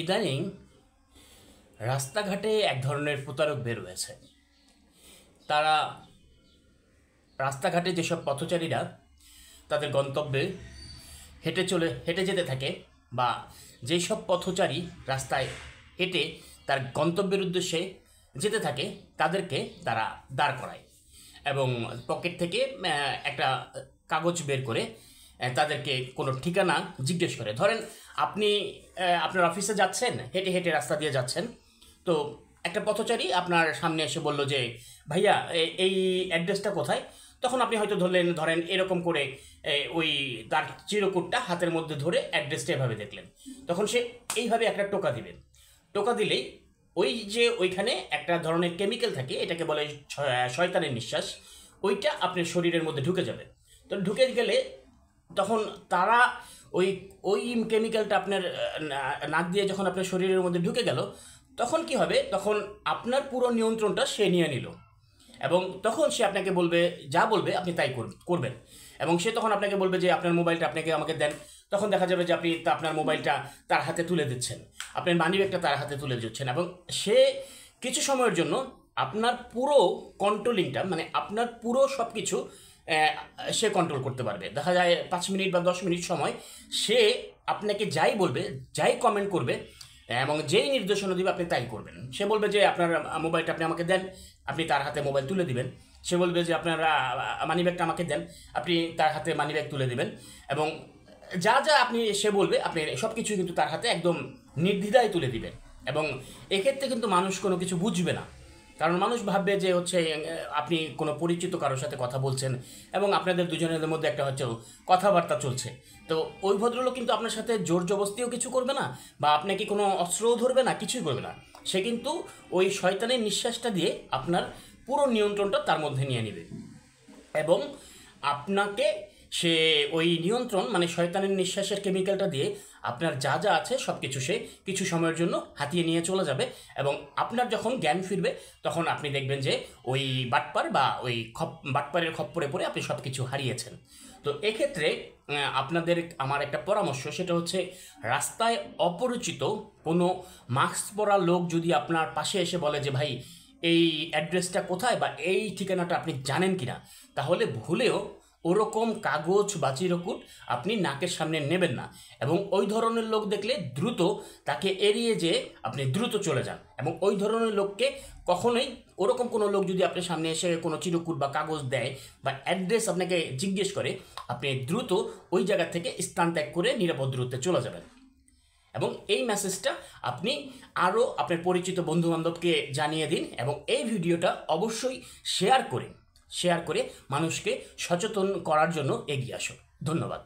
ইদানিং রাস্তাঘাটে এক ধরনের প্রতারক বের হয়েছে। তারা রাস্তাঘাটে যেসব পথচারীরা তাদের গন্তব্যে হেঁটে যেতে থাকে, বা যেই সব পথচারী রাস্তায় হেঁটে তার গন্তব্যের উদ্দেশ্যে যেতে থাকে, তাদেরকে তারা দাঁড় করায় এবং পকেট থেকে একটা কাগজ বের করে তাদেরকে কোনো ঠিকানা জিজ্ঞেস করে। ধরেন আপনি আপনার অফিসে যাচ্ছেন, হেঁটে হেঁটে রাস্তা দিয়ে যাচ্ছেন, তো একটা পথচারী আপনার সামনে এসে বলল যে ভাইয়া এই অ্যাড্রেসটা কোথায়। তখন আপনি হয়তো ধরেন এরকম করে ওই তার চিরকুটটা হাতের মধ্যে ধরে অ্যাড্রেসটা এভাবে দেখলেন। তখন সে এইভাবে একটা টোকা দিবেন। টোকা দিলেই ওই যে ওইখানে একটা ধরনের কেমিক্যাল থাকে, এটাকে বলে শয়তানের নিঃশ্বাস, ওইটা আপনার শরীরের মধ্যে ঢুকে যাবে। তো ঢুকে গেলে তখন তারা ওই ওই কেমিক্যালটা আপনার নাক দিয়ে যখন আপনার শরীরের মধ্যে ঢুকে গেল, তখন কি হবে, তখন আপনার পুরো নিয়ন্ত্রণটা সে নিয়ে নিল এবং তখন সে আপনাকে বলবে, যা বলবে আপনি তাই করবেন। এবং সে তখন আপনাকে বলবে যে আপনার মোবাইলটা আমাকে দেন। তখন দেখা যাবে যে আপনি আপনার মোবাইলটা তার হাতে তুলে দিচ্ছেন, আপনার মানিব্যাগটা তার হাতে তুলে দিচ্ছেন, এবং সে কিছু সময়ের জন্য আপনার পুরো কন্ট্রোলিংটা, মানে আপনার পুরো সব কিছু সে কন্ট্রোল করতে পারবে। দেখা যায় 5 মিনিট বা 10 মিনিট সময় সে আপনাকে যাই বলবে, যাই কমেন্ট করবে এবং যেই নির্দেশনা দিবে আপনি তাই করবেন। সে বলবে যে আপনার মোবাইলটা আপনি আমাকে দেন, আপনি তার হাতে মোবাইল তুলে দিবেন। সে বলবে যে আপনার মানিব্যাগটা আমাকে দেন, আপনি তার হাতে মানিব্যাগ তুলে দিবেন। এবং যা যা সে বলবে আপনি সব কিছু কিন্তু তার হাতে একদম নির্দ্বিধায় তুলে দিবেন। এবং এক্ষেত্রে কিন্তু মানুষ কোনো কিছু বুঝবে না, কারণ মানুষ ভাববে যে হচ্ছে আপনি কোনো পরিচিত কারোর সাথে কথা বলছেন এবং আপনাদের দুজনের মধ্যে একটা হচ্ছে কথাবার্তা চলছে। তো ওই ভদ্রলোক কিন্তু আপনার সাথে জোর জবস্তিও কিছু করবে না, বা আপনাকে কোনো অস্ত্রও ধরবে না, কিছুই করবে না। সে কিন্তু ওই শয়তানের নিঃশ্বাসটা দিয়ে আপনার পুরো নিয়ন্ত্রণটা তার মধ্যে নিয়ে নেবে এবং আপনাকে সে ওই নিয়ন্ত্রণ, মানে শয়তানের নিঃশ্বাসের কেমিক্যালটা দিয়ে আপনার যা যা আছে সব কিছু সে কিছু সময়ের জন্য হাতিয়ে নিয়ে চলে যাবে। এবং আপনার যখন জ্ঞান ফিরবে তখন আপনি দেখবেন যে ওই বাটপার বা ওই বাটপারের খপ্পরে পড়ে আপনি সব কিছু হারিয়েছেন। তো এক্ষেত্রে আপনাদের আমার একটা পরামর্শ, সেটা হচ্ছে রাস্তায় অপরিচিত কোনো মাস্ক পরা লোক যদি আপনার পাশে এসে বলে যে ভাই এই অ্যাড্রেসটা কোথায় বা এই ঠিকানাটা আপনি জানেন কিনা, তাহলে ভুলেও ওরকম কাগজ বা চিরকুট আপনি নাকের সামনে নেবেন না। এবং ওই ধরনের লোক দেখলে দ্রুত তাকে এড়িয়ে যেয়ে আপনি দ্রুত চলে যান। এবং ওই ধরনের লোককে কখনোই, ওরকম কোনো লোক যদি আপনার সামনে এসে কোনো চিরকুট বা কাগজ দেয় বা অ্যাড্রেস আপনাকে জিজ্ঞেস করে, আপনি দ্রুত ওই জায়গা থেকে স্থান ত্যাগ করে নিরাপদ দূরত্বে চলে যাবেন। এবং এই মেসেজটা আপনি আরও আপনার পরিচিত বন্ধুবান্ধবকে জানিয়ে দিন এবং এই ভিডিওটা অবশ্যই শেয়ার করে মানুষকে সচেতন করার জন্য এগিয়ে আসুন। ধন্যবাদ।